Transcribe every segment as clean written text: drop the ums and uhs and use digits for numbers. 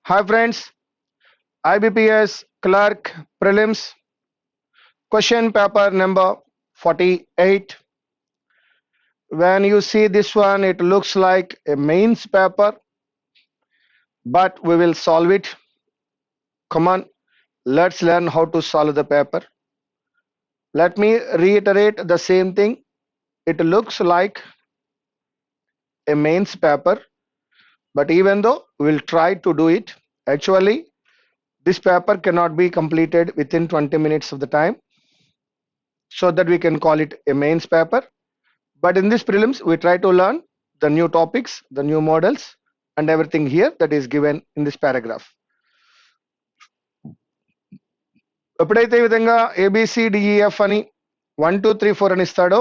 Hi friends, IBPS Clerk Prelims question paper number 48. When you see this one, it looks like a mains paper, but we will solve it. Come on, let's learn how to solve the paper. Let me reiterate the same thing. It looks like a mains paper, but even though we'll try to do it, actually, this paper cannot be completed within 20 minutes of the time, so that we can call it a mains paper. But in this prelims, we try to learn the new topics, the new models, and everything here that is given in this paragraph. ఎప్పుడైతే ఈ విధంగా ABCDEF అని 1 2 3 4 అని ఇస్తాడో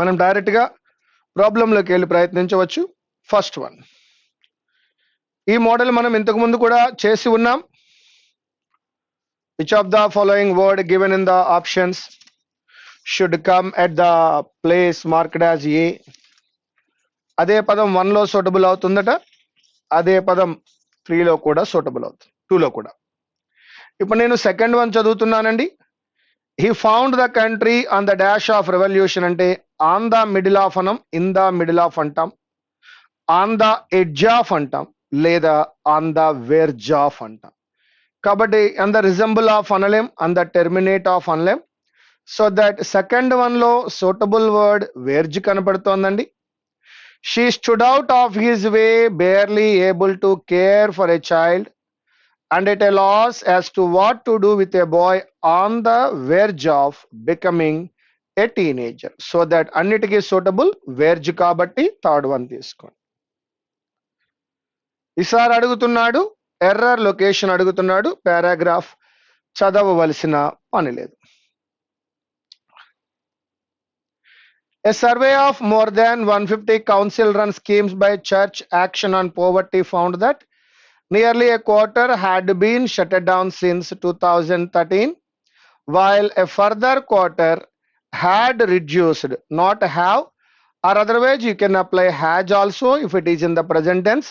మనం డైరెక్ట్గా ప్రాబ్లంలోకి వెళ్ళి ప్రయత్నించవచ్చు. ఫస్ట్ వన్, ఈ మోడల్ మనం ఇంతకు ముందు కూడా చేసి ఉన్నాం. Which of the following word given in the options should come at the place marked as a. అదే పదం 1లో సూటబుల్ అవుతుందట, అదే పదం 3లో కూడా సూటబుల్ అవుతుంది, 2లో కూడా. ఇప్పుడు నేను సెకండ్ వన్ చదువుతున్నానండి. He found the country on the dash of revolution అంటే ఆన్ ద మిడిల్ ఆఫ్ అనం, ఇన్ ద మిడిల్ ఆఫ్ అంటాం, ఆన్ ద ఎడ్జ్ ఆఫ్ అంటాం, లేదా ఆన్ ద వెర్జ్ ఆఫ్ అంటాం. కాబట్టి ఆన్ ద రిజంబుల్ ఆఫ్ అనలేం, on the terminate of అనలేం. So that second వన్లో సూటబుల్ వర్డ్ వెర్జ్ కనపడుతోందండి. She stood out of his way, barely able to care for a child, and at a loss as to what to do with a boy on the verge of becoming a teenager. So that అన్నిటికీ suitable verge కాబట్టి third one తీసుకోండి. ఈసారి అడుగుతున్నాడు error location అడుగుతున్నాడు, paragraph చదవవలసిన పని లేదు. A survey of more than 150 council-run schemes by Church Action on Poverty found that nearly a quarter had been shut down since 2013, while a further quarter had reduced. Not have, or otherwise you can apply has also if it is in the present tense.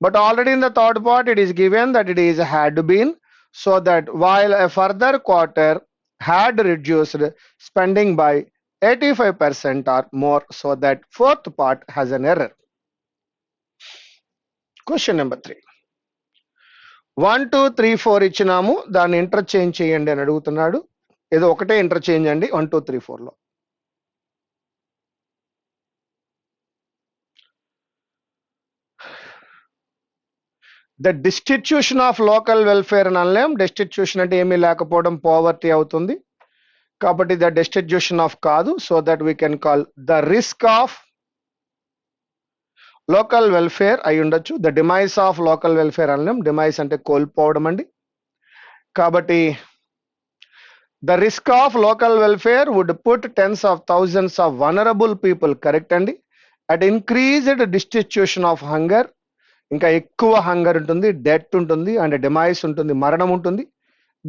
But already in the third part it is given that it is had been, so that while a further quarter had reduced spending by 85% or more, so that fourth part has an error. Question number 3. 1 2 3 4 ఇచ్చినాము, దాన్ని interchange చేయండి అని అడుగుతున్నాడు. ఏదో ఒకటే interchange అండి 1 2 3 4లో. The destitution of local welfare అని అనలేం. డిస్టిట్యూషన్ అంటే ఏమీ లేకపోవడం పావర్టీ అవుతుంది, కాబట్టి ద డిస్టిట్యూషన్ ఆఫ్ కాదు. So that we can call the risk of local welfare అయి ఉండొచ్చు. The demise of local welfare అనలేం, డిమైస్ అంటే కోల్పోవడం అండి. కాబట్టి the risk of local welfare would put tens of thousands of vulnerable people, correct అండి, at increased destitution of hunger. ఇంకా ఎక్కువ హంగర్ ఉంటుంది, డెట్ ఉంటుంది, అండ్ డిమైస్ ఉంటుంది, మరణం ఉంటుంది.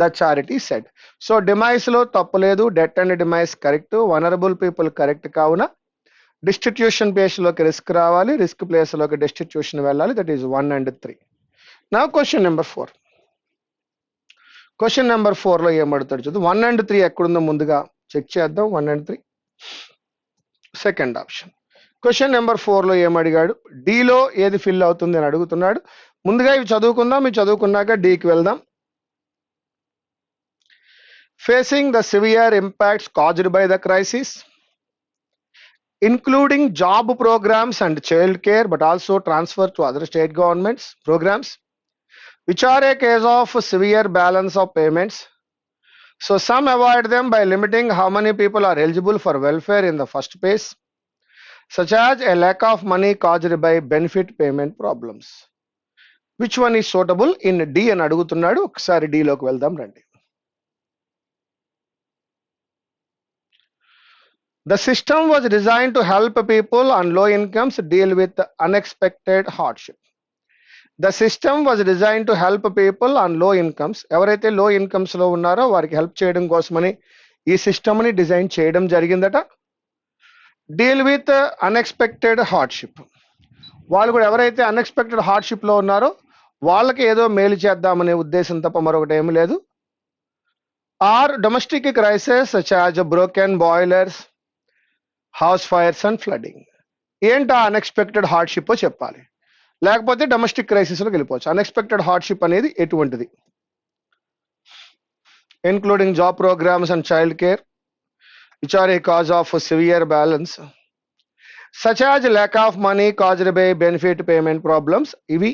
The charity said. So demise లో తప్పులేదు, debt and demise correct, vulnerable people correct. కావున డిస్టిట్యూషన్ ప్లేస్ లోకి రిస్క్ రావాలి, రిస్క్ ప్లేస్ లోకి డిస్టిట్యూషన్ వెళ్ళాలి. That is 1 and 3. నా క్వశ్చన్ నెంబర్ 4. క్వశ్చన్ నెంబర్ 4లో ఏమడుతాడు చూద్దాం. 1 and 3 ఎక్కడుందో ముందుగా చెక్ చేద్దాం. 1 and 3 second option. Question number 4లో ఏమడిగాడు, డిలో ఏది ఫిల్ అవుతుంది అని అడుగుతున్నాడు. ముందుగా ఇవి చదువుకుందాం, ఇవి చదువుకున్నాక డికి వెళ్దాం. Facing the severe impacts caused by the crisis, including job programs and child care, but also transfer to other state governments programs, which are a case of severe balance of payments. So some avoid them by limiting how many people are eligible for welfare in the first phase, such as a lack of money caused by benefit payment problems. Which one is suitable in D అని అడుగుతున్నాడు. ఒకసారి D లోకి వెళ్దాం రండి. The system was designed to help people on low incomes deal with unexpected hardship. The system was designed to help people on low incomes. ఎవరైతే లో incomes లో ఉన్నారో వారికి హెల్ప్ చేయడం కోసమని ఈ సిస్టమ్ ని డిజైన్ చేయడం జరిగిందట. డీల్ విత్ అన్ఎక్స్పెక్టెడ్ హార్డ్షిప్, వాళ్ళు కూడా ఎవరైతే అన్ఎక్స్పెక్టెడ్ హార్డ్షిప్ లో ఉన్నారో వాళ్ళకి ఏదో మేలు చేద్దామనే ఉద్దేశం తప్ప మరొకటి ఏమీ లేదు. Or domestic crisis such as broken boilers, house fires and flooding. ఏంటా అన్ఎక్స్పెక్టెడ్ హార్డ్షిప్ చెప్పాలి, లేకపోతే డొమెస్టిక్ క్రైసిస్లోకి వెళ్ళిపోవచ్చు. అన్ఎక్స్పెక్టెడ్ హార్డ్షిప్ అనేది ఎటువంటిది? Including job programs and child care which are a cause of severe balance, such as lack of money caused by benefit payment problems. ఇవి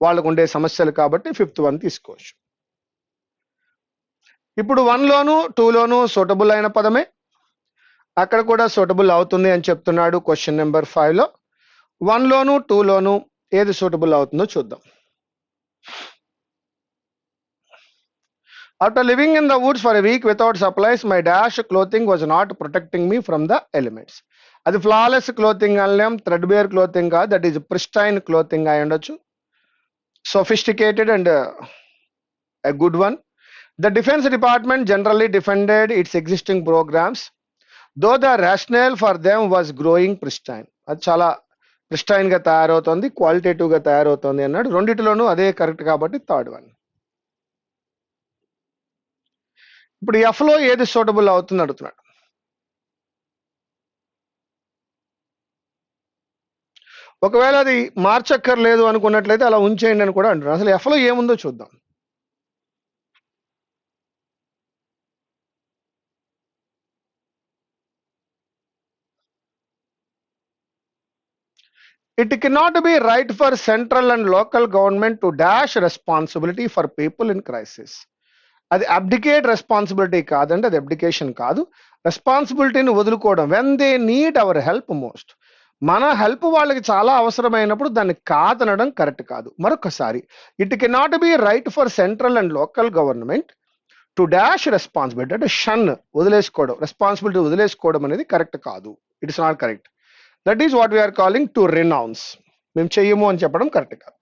వాళ్ళకు ఉండే సమస్యలు కాబట్టి ఫిఫ్త్ వన్ తీసుకోవచ్చు. ఇప్పుడు 1లోను 2లోను సూటబుల్ అయిన పదమే, అక్కడ కూడా సూటబుల్ అవుతుంది అని చెప్తున్నాడు క్వశ్చన్ నెంబర్ 5లో. 1లోను 2లోను ఏది సూటబుల్ అవుతుందో చూద్దాం. After living in the woods for a week without supplies, my dash clothing was not protecting me from the elements. అది ఫ్లాలెస్ క్లోతింగ్ అనలేం, థ్రెడ్బేర్ క్లోతింగ్ కాదు, దట్ ఈజ్ ప్రిస్టైన్ క్లోతింగ్ అయి ఉండొచ్చు, sophisticated and a good one. The Defense Department generally defended its existing programs, though the rationale for them was growing pristine. అది చాలా pristine గా తయారవుతుంది, qualitative గా తయారవుతుంది అన్నాడు. రెండిటిలోనూ అదే కరెక్ట్ కాబట్టి థర్డ్ వన్. ఇప్పుడు ఎఫ్ లో ఏది సూటబుల్ అవుతుంది అడుగుతున్నాడు. ఒకవేళ అది మార్చక్కర్లేదు అనుకున్నట్లయితే అలా ఉంచేయండి అని కూడా అంటున్నాడు. అసలు ఎఫ్ లో ఏముందో చూద్దాం. It cannot be right for central and local government to dash responsibility for people in crisis. అది అబ్డికేట్ రెస్పాన్సిబిలిటీ కాదండి, అది అబ్డికేషన్ కాదు. రెస్పాన్సిబిలిటీని వదులుకోవడం, when they need our help most. మన హెల్ప్ వాళ్ళకి చాలా అవసరమైనప్పుడు దాన్ని కాదనడం కరెక్ట్ కాదు. మరొకసారి, it cannot be right for central and local government to dash responsibility, అంటే షన్ వదిలేసుకోవడం, రెస్పాన్సిబిలిటీ వదిలేసుకోవడం అనేది కరెక్ట్ కాదు. It is not correct. That is what we are calling to renounce. మేము చెయ్యము అని చెప్పడం కరెక్ట్ కాదు.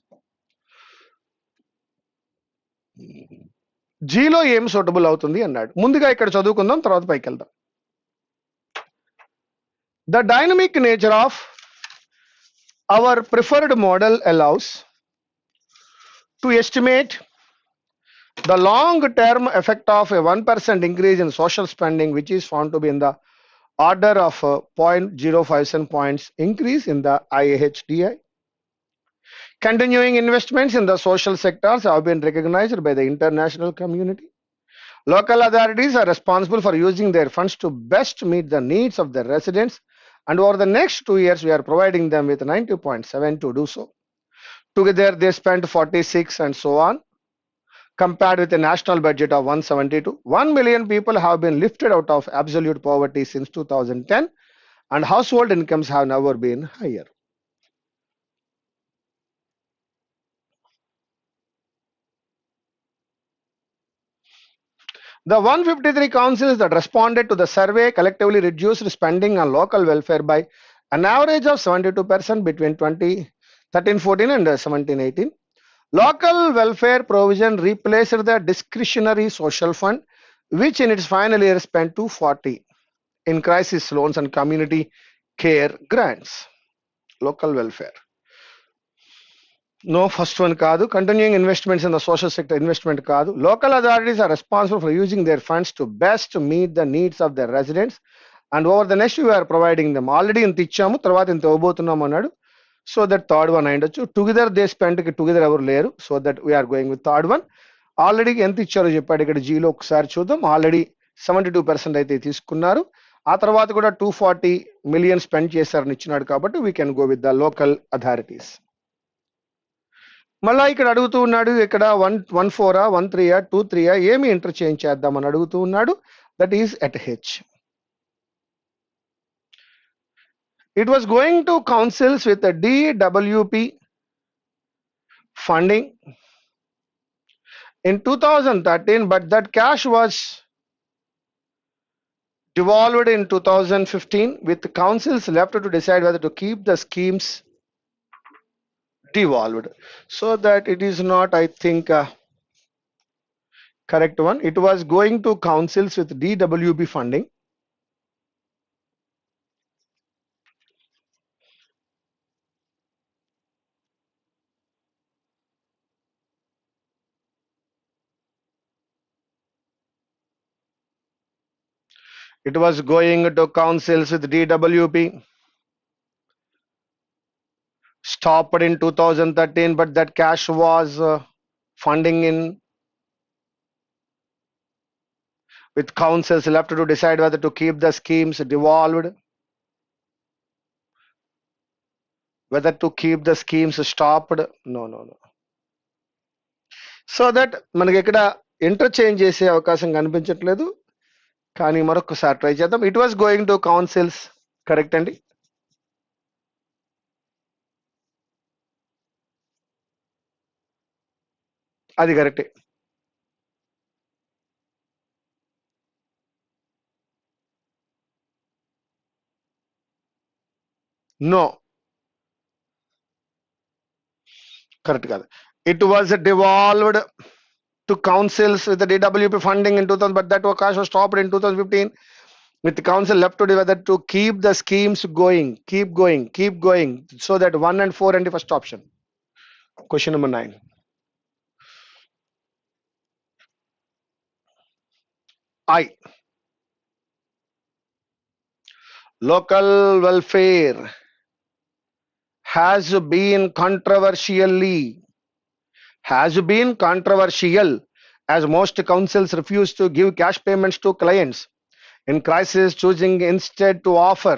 జీలో ఏం సూటబుల్ అవుతుంది అన్నాడు. ముందుగా ఇక్కడ చదువుకుందాం, తర్వాత పైకి వెళ్దాం. The dynamic nature of our preferred model allows to estimate the long term effect of a 1% increase in social spending, which is found to be in the order of 0.057 points increase in the IAHDI. Continuing investments in the social sectors have been recognized by the international community. Local authorities are responsible for using their funds to best meet the needs of their residents, and over the next 2 years we are providing them with 90.7 to do so. Together they spent 46 and so on, compared with a national budget of 172. 1 million people have been lifted out of absolute poverty since 2010, and household incomes have never been higher. The 153 councils that responded to the survey collectively reduced spending on local welfare by an average of 72% between 2013-14 and 17-18. Local welfare provision replaced the discretionary social fund, which in its final year spent 240 in crisis loans and community care grants. Local welfare. No, first one కాదు. Continuing investments in the social sector investment కాదు. Local authorities are responsible for using their funds to best meet the needs of their residents, and over the next we are providing them. Already ఇంత ఇచ్చాము, తర్వాత ఇంత ఇవ్వబోతున్నాం అన్నాడు. So that third one అయిండొచ్చు. Together they spent కి together ఎవరు లేరు, so that we are going with third one. Already ఎంత ఇచ్చారో చెప్పాడు ఇక్కడ జీలో, ఒకసారి చూద్దాం. ఆల్రెడీ 72% అయితే తీసుకున్నారు. ఆ తర్వాత కూడా 240 million స్పెండ్ చేశారని ఇచ్చినాడు కాబట్టి we can go with the local authorities. మళ్ళా ఇక్కడ అడుగుతూ ఉన్నాడు, ఇక్కడ 114 13 23 ఏమి ఇంటర్చేంజ్ చేద్దామని అడుగుతూ ఉన్నాడు. That is at H. It was going to councils with the DWP funding in 2013, but that cash was devolved in 2015, with councils left to decide whether to keep the schemes devolved. So that it is not, I think, correct one. It was going to councils with DWP funding. It was going to councils with DWP. Stopped in 2013, but that cash was funding in with councils left to decide whether to keep the schemes devolved, whether to keep the schemes stopped. No. So that మనకి ఇక్కడ interchange చేసే అవకాశం కనిపించట్లేదు, కానీ మరొకసారి try చేద్దాం. It was going to councils, correct అండి. అది కరెక్టే. నో, కరెక్ట్ కాదు. It was devolved to councils with the DWP funding in 2000, but that cash was stopped in 2015 with the council left to whether to keep the schemes keep going, so that 1 and 4 and the first option. Question number 9. I. Local welfare has been controversial as most councils refuse to give cash payments to clients in crisis, choosing instead to offer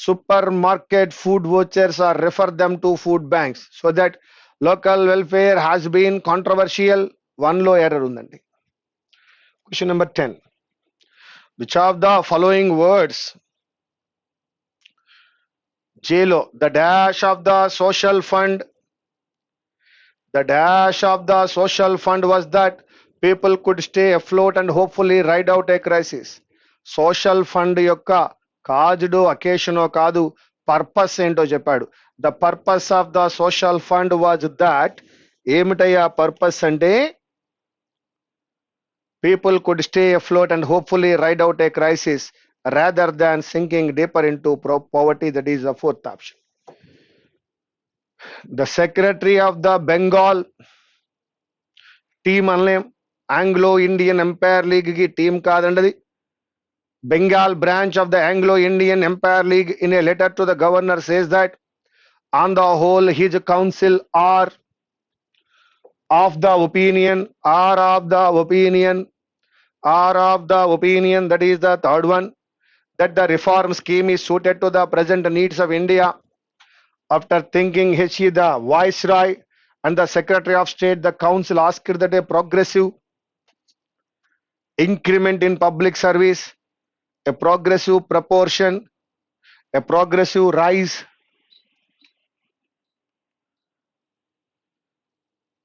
supermarket food vouchers or refer them to food banks. So that local welfare has been controversial. One low error undandi. Question number 10. Which of the following words? JLO, the dash of the social fund. The dash of the social fund was that people could stay afloat and hopefully ride out a crisis. Social fund యొక్క కాజుడు అకేషనో కాదు, purpose ఏంటో చెప్పాడు. The purpose of the social fund was that, ఏమిటయ్యా purpose అంటే people could stay afloat and hopefully ride out a crisis rather than sinking deeper into poverty. That is the fourth option. The secretary of the Bengal team అనలేం, Anglo Indian Empire League కి team కాదండి. Bengal branch of the Anglo-Indian Empire League in a letter to the governor says that on the whole his council are of the opinion, that is the third one, that the reform scheme is suited to the present needs of India. After thinking he, the Viceroy and the Secretary of State, the council asked that a progressive increment in public service, a progressive proportion, a progressive rise,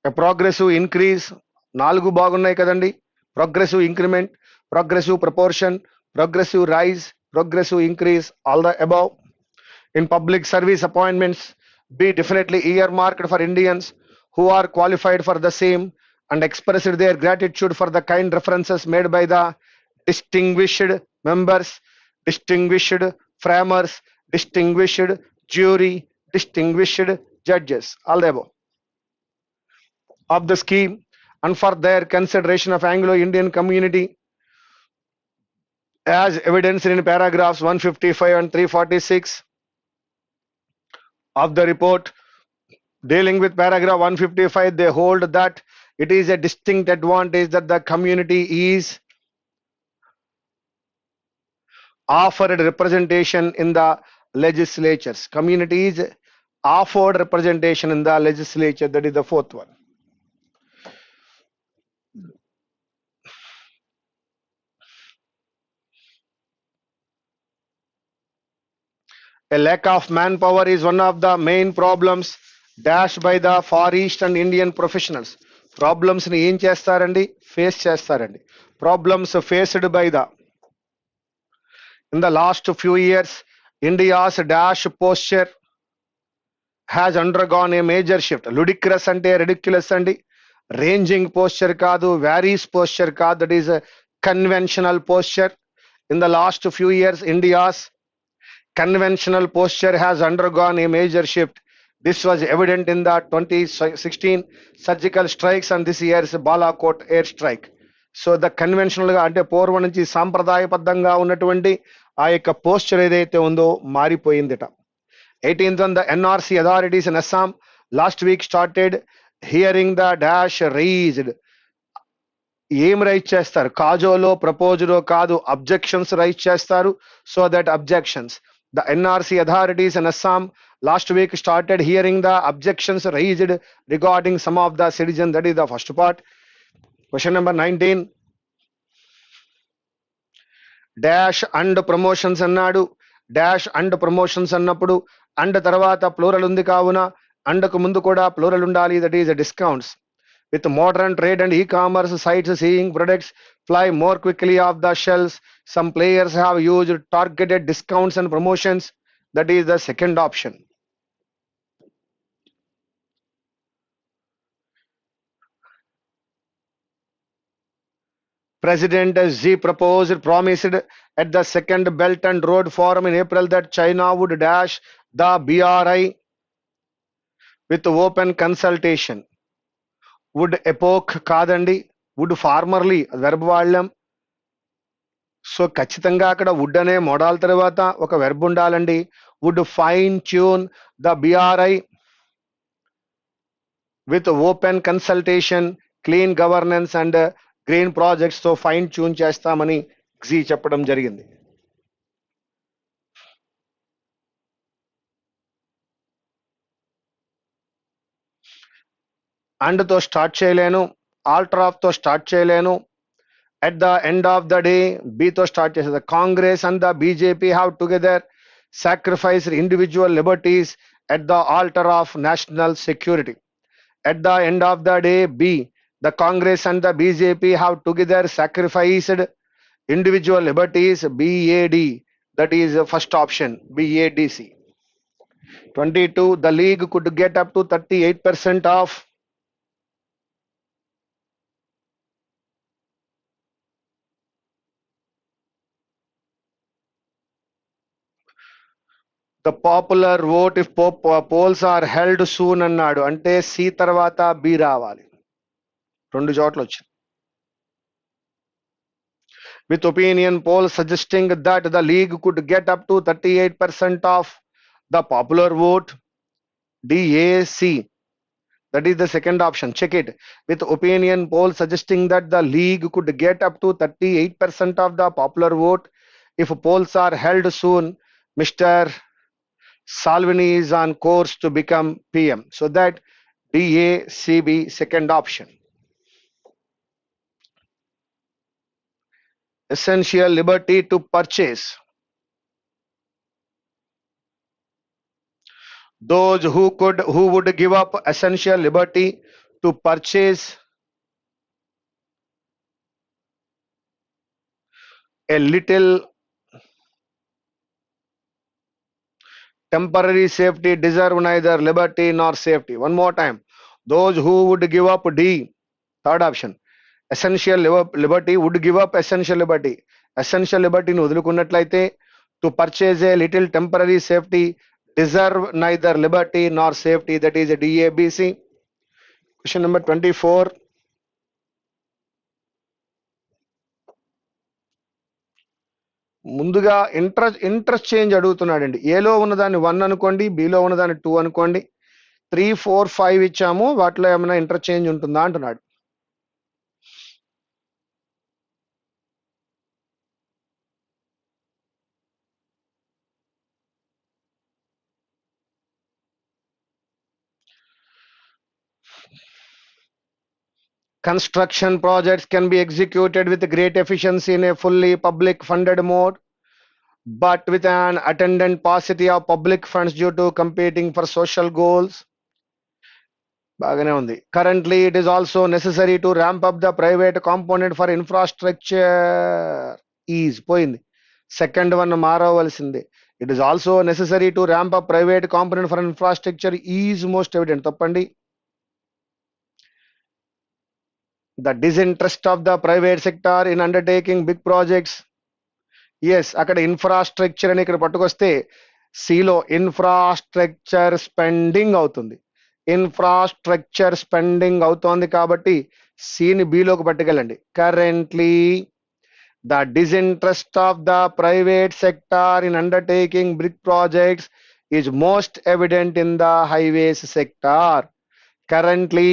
a progressive increase. నాలుగు బాగున్నాయి కదండి. Progressive increment, progressive proportion, progressive rise, progressive increase, all the above. In public service appointments, be definitely earmarked for Indians who are qualified for the same and expressed their gratitude for the kind references made by the distinguished members, distinguished framers, distinguished jury, distinguished judges, all the above, of the scheme and for their consideration of Anglo-Indian community as evidenced in paragraphs 155 and 346 of the report. Dealing with paragraph 155, they hold that it is a distinct advantage that the community is offered representation in the legislatures. Community is offered representation in the legislature. That is the fourth one. A lack of manpower is one of the main problems dashed by the Far East and Indian professionals. Problems ni em chestarandi, face chestarandi. Problems faced by the, in the last few years, India's dash posture has undergone a major shift. Ludicrous ante ridiculous andi, ranging posture kaadu, varies posture kaadu, that is a conventional posture. In the last few years, India's conventional posture has undergone a major shift. This was evident in the 2016 surgical strikes and this year's Balakot air strike. So the conventional గా అంటే పూర్వం నుంచి సాంప్రదాయబద్ధంగా ఉన్నటువంటి ఆ యొక్క posture ఏదైతే ఉందో మారిపోయిందిట. 18th one, the NRC authorities in Assam last week started hearing the dash raised. ఏం రైజ్ చేస్తారు? కాజోలో ప్రపోజలో కాదు, అబ్జెక్షన్స్ రైజ్ చేస్తారు. So that objections, the NRC authorities in Assam last week started hearing the objections raised regarding some of the citizen. That is the first part. Question number 19, dash and promotions అన్నాడు. Dash and promotions అన్నప్పుడు and తర్వాత plural ఉంది కావున అండ్కు ముందు కూడా plural ఉండాలి. That is discounts. With modern trade and e-commerce sites seeing products fly more quickly off the shelves, some players have used targeted discounts and promotions. That is the second option. President Xi promised at the second Belt and Road Forum in April that China would dash the BRI with open consultation. Would ఎపోక్ కాదండి, would formerly verb వాడలేం. So ఖచ్చితంగా అక్కడ would అనే modal తర్వాత ఒక verb ఉండాలండి. Would fine tune the BRI with open consultation, clean governance and green projects తో ఫైన్ ట్యూన్ చేస్తామని జీ చెప్పడం జరిగింది. అండ్ తో స్టార్ట్ చేయలేను, ఆల్టర్ ఆఫ్ తో స్టార్ట్ చేయలేను. at the end of the day B తో స్టార్ట్ చేసేది. Congress and the BJP have together sacrificed individual liberties at the altar of national security. At the end of the day B, the Congress and the BJP have together sacrificed individual liberties. BAD, that is the first option, BADC. 22, the league could get up to 38% of the popular vote if polls are held soon అన్నాడు. అంటే C తర్వాత B రావాలి. రెండు చోట్ల వచ్చింది. With opinion poll suggesting that the league could get up to 38% of the popular vote. DAC, that is the second option. Check it. With opinion poll suggesting that the league could get up to 38% of the popular vote if polls are held soon, Mr. Salvini is on course to become PM. So that DACB, second option. Essential liberty to purchase. Those who would give up essential liberty to purchase a little temporary safety deserve neither liberty nor safety. One more time. Those who would give up, D, third option, essential liberty, would give up essential liberty. Essential liberty ను వదులుకున్నట్లయితే to purchase a little temporary safety deserve neither liberty nor safety. That is a DABC. Question number 24. ముందుగా interchange అడుగుతున్నాడండి. ఏలో ఉన్నదాన్ని 1 అనుకోండి, below ఉన్నదాన్ని 2 అనుకోండి. 3, 4, 5 ఇచ్చాము, వాటిలో ఏమైనా ఇంటర్చేంజ్ ఉంటుందా అంటున్నాడు. Construction projects can be executed with great efficiency in a fully public funded mode, but with an attendant paucity of public funds due to competing for social goals. బాగానే ఉంది. Currently, it is also necessary to ramp up the private component for infrastructure. Is పోయింది. Second one మారవలసింది. It is also necessary to ramp up private component for infrastructure is most evident. తప్పండి. The disinterest of the private sector in undertaking big projects. Yes, అక్కడ infrastructure అని ఇక్కడ పట్టుకొస్తే సిలో infrastructure spending అవుతుంది. Infrastructure spending అవుతోంది కాబట్టి సిని బిలోకి పట్టుకెళ్ళండి. Currently the disinterest of the private sector in undertaking big projects is most evident in the highways sector. Currently,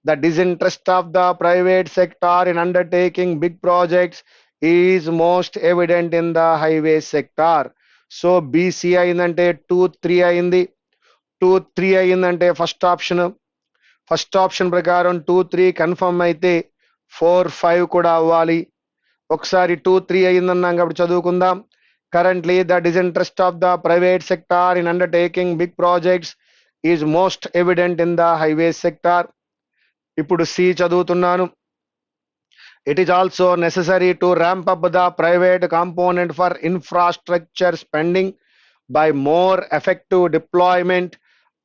the disinterest of the private sector in undertaking big projects is most evident in the highways sector. So BC అయిందంటే 2 3 అయింది. 2 3 అయిందంటే first option ప్రకారం 2 3 confirm అయితే 4 5 కూడా అవ్వాలి. ఒకసారి 2 3 అయిందన్నాం కాబట్టి చదువుకుందాం. Currently the disinterest of the private sector in undertaking big projects is most evident in the highway sector. ఇప్పుడు సి చదువుతున్నాను. It is also necessary to ramp up the private component for infrastructure spending by more effective deployment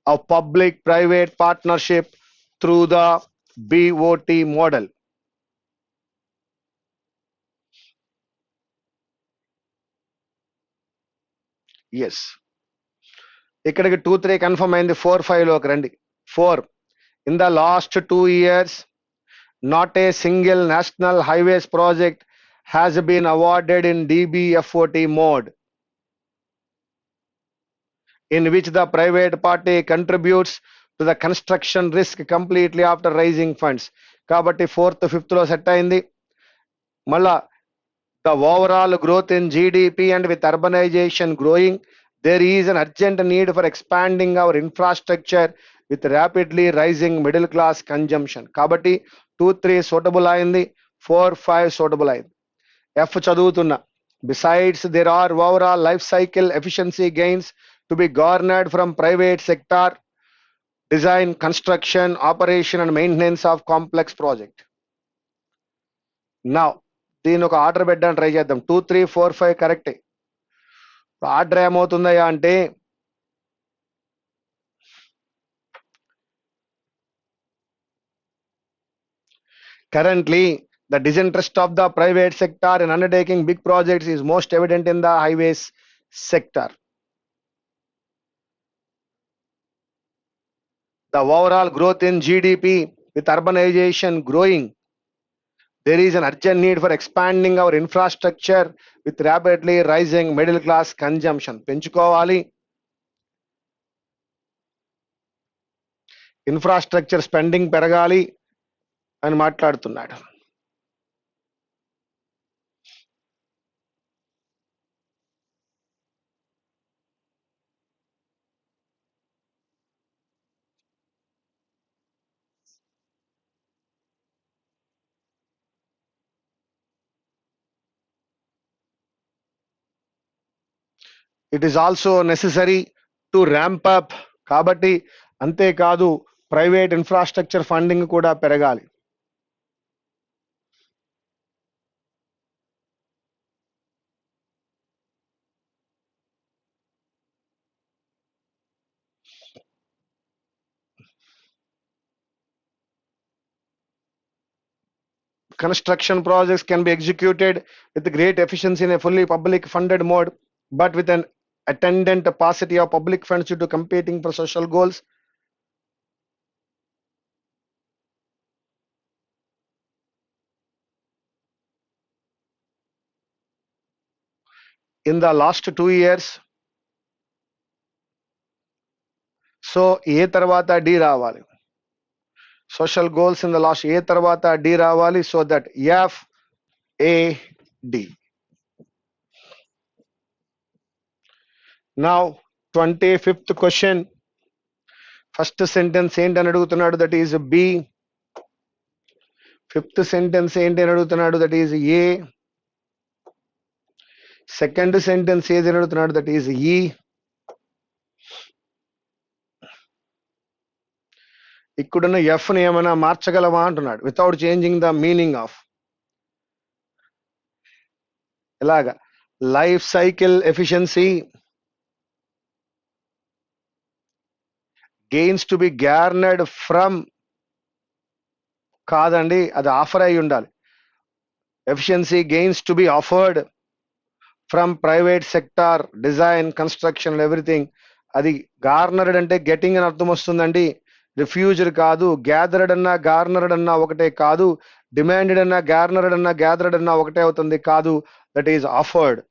of public-private partnership through the BOT model. Yes. ఇక్కడికి 2 3 confirm అయింది. 4 5 లోకి రండి. 4 in the last 2 years not a single national highways project has been awarded in DBFOT mode in which the private party contributes to the construction risk completely after raising funds. కాబట్టి 4th 5th లో set అయింది. మళ్ళా the overall growth in GDP and with urbanization growing, there is an urgent need for expanding our infrastructure with rapidly rising middle class consumption. కాబట్టి 2 3 suitable అయింది. 4 5 suitable అయింది. F చదువుతున్నా. Besides, there are overall life cycle efficiency gains to be garnered from private sector design, construction, operation and maintenance of complex project. Now, దీని ఒక order పెట్టడానికి try చేద్దాం. 2 3 4 5 కరెక్టే. Order ఏమవుతుందయ్యా అంటే currently the disinterest of the private sector in undertaking big projects is most evident in the highways sector. The overall growth in GDP with urbanization growing, there is an urgent need for expanding our infrastructure with rapidly rising middle class consumption. పెంచుకోవాలి. Infrastructure spending పెరగాలి అని మాట్లాడుతున్నాడు. It is also necessary to ramp up. కాబట్టి అంతేకాదు private infrastructure funding కూడా పెరగాలి. Construction projects can be executed with great efficiency in a fully public funded mode, but with an attendant paucity of public funds due to competing for social goals. In the last 2 years, so A తర్వాత D రావాలి. Social goals in the last A తర్వాత D రావాలి. So that F A D. Now 25th question. First sentence ఏంటి అని అడుగుతున్నాడు, that is B. 5th sentence ఏంటి అని అడుగుతున్నాడు, that is a. Second sentence ఏది అని అడుగుతున్నాడు, దట్ ఈస్ ఈ. ఇక్కడున్న ఎఫ్ ని ఏమైనా మార్చగలవా అంటున్నాడు, without changing the meaning of. ఎలాగా? Life cycle efficiency gains to be garnered from, కాదండి, అది ఆఫర్ అయి ఉండాలి. Efficiency gains to be offered from private sector design construction everything. అది గార్నర్డ్ అంటే గెటింగ్ అని అర్థం వస్తుందండి. రిఫ్యూజ్డ్ కాదు, గ్యాదర్డ్ అన్నా గార్నర్డ్ అన్నా ఒకటే కాదు, డిమాండెడ్ అన్నా గార్నర్డ్ అన్నా గ్యాదర్డ్ అన్నా ఒకటే అవుతుంది కాదు, that is offered.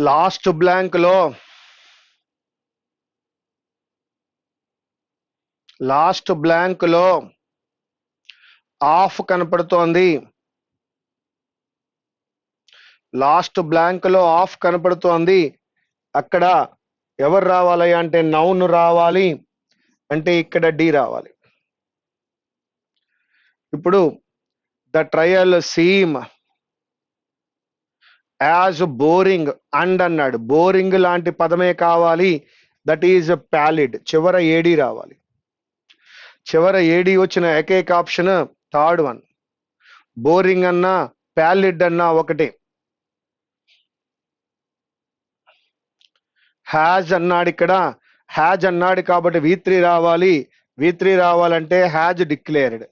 Last blank లో ఆఫ్ కనపడుతోంది. లాస్ట్ బ్లాంక్ లో ఆఫ్ కనపడుతోంది. అక్కడ ఎవరు రావాలి అంటే నౌన్ రావాలి, అంటే ఇక్కడ డి రావాలి. ఇప్పుడు the trial seem as boring and అన్నాడు. బోరింగ్ లాంటి పదమే కావాలి, దట్ ఈజ్ ప్యాలిడ్. చివర ఏడి రావాలి. చివర ఏడి వచ్చిన ఏకైక ఆప్షన్ థర్డ్ వన్. బోరింగ్ అన్నా ప్యాలిడ్ అన్నా ఒకటే. హ్యాజ్ అన్నాడు, ఇక్కడ హ్యాజ్ అన్నాడు కాబట్టి V3 రావాలి. V3 రావాలంటే has declared.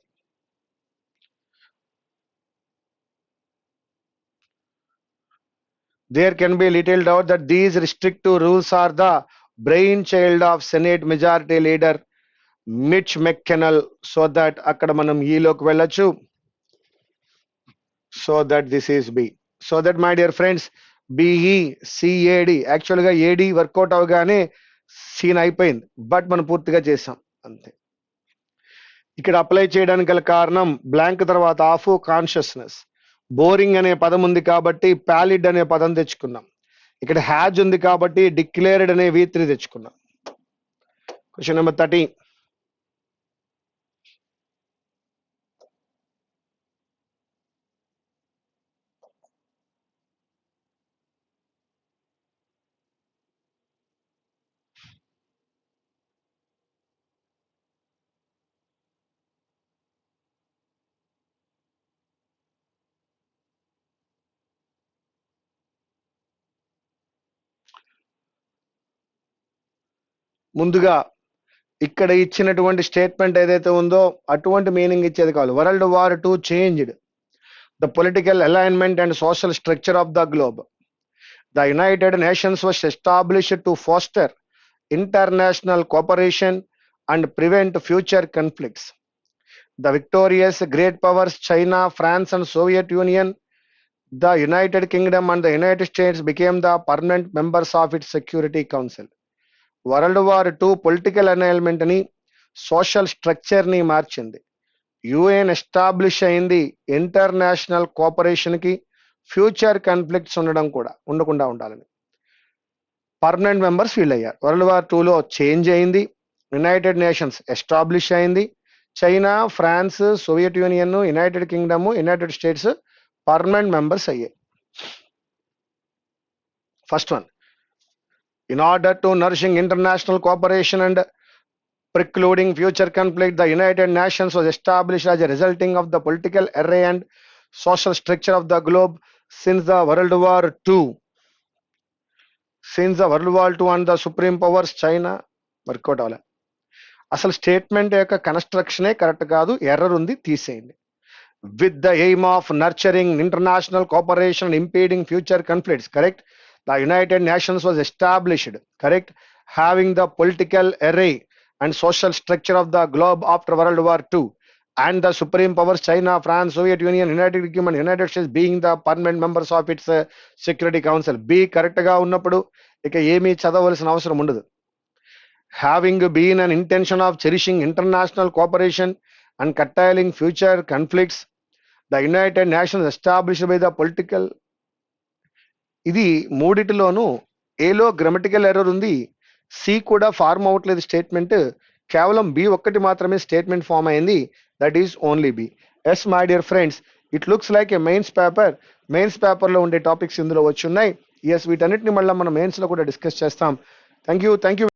There can be little doubt that these restrictive rules are the brainchild of Senate Majority Leader Mitch McConnell. So that అక్కడ మనం ఈలోకి వెళ్ళొచ్చు. So that this is B. So that my dear friends, BECAD యాక్చువల్గా AD work out అవగానే scene అయిపోయింది, but మనం పూర్తిగా చేసాం అంతే. ఇక్కడ అప్లై చేయడానికి గల కారణం బ్లాంక్ తర్వాత ఆఫ్, కాన్షియస్నెస్. బోరింగ్ అనే పదం ఉంది కాబట్టి ప్యాలిడ్ అనే పదం తెచ్చుకున్నాం. ఇక్కడ హ్యాజ్ ఉంది కాబట్టి డిక్లేర్డ్ అనే V3 తెచ్చుకున్నాం. Question number 30. ముందుగా ఇక్కడ ఇచ్చినటువంటి స్టేట్మెంట్ ఏదైతే ఉందో అటువంటి మీనింగ్ ఇచ్చేది కావాలి. World War II changed the political alignment and social structure of the globe. The United nations was established to faster international cooperation and prevent future conflicts. The victorious great powers China, France and Soviet Union, the United Kingdom and the United States became the permanent members of its Security Council. World War II political alignment ని, social structure ని మార్చింది. UN establish అయింది international cooperation కి, future conflicts ఉండకుండా ఉండాలని. Permanent members feel అయ్యారు. World War IIలో change అయింది, యునైటెడ్ నేషన్స్ ఎస్టాబ్లిష్ అయింది, China, France, Soviet Union, United Kingdom, United States permanent members అయ్యాయి. First one, in order to nourishing international cooperation and precluding future conflict, the United Nations was established as a resulting of the political array and social structure of the globe since the World War II. Since the World War II and the supreme powers China work out అవ్వలే. అసలు statement యొక్క కన్స్ట్రక్షనే correct కాదు, error ఉంది, తీసేయండి. With the aim of nurturing international cooperation and impeding future conflicts, correct? The United Nations was established, correct? Having the political array and social structure of the globe after World War II, and the supreme powers China, France, Soviet Union, United Kingdom and United States being the permanent members of its Security Council. B correct గా ఉన్నప్పుడు ఇక ఏమీ చదవలసిన అవసరం ఉండదు. Having been an intention of cherishing international cooperation and curtailing future conflicts, the United Nations established by the political. ఇది మూడిటిలోనూ ఏలో grammatical error ఉంది, సి కూడా ఫార్మ్ అవ్వట్లేదు స్టేట్మెంట్, కేవలం బి ఒక్కటి మాత్రమే స్టేట్మెంట్ ఫామ్ అయింది, that is only B. Yes my dear friends, it looks like a mains paper. Mains పేపర్లో ఉండే టాపిక్స్ ఇందులో వచ్చి ఉన్నాయి. ఎస్, వీటన్నిటిని మళ్ళీ మనం మెయిన్స్లో కూడా డిస్కస్ చేస్తాం. Thank you.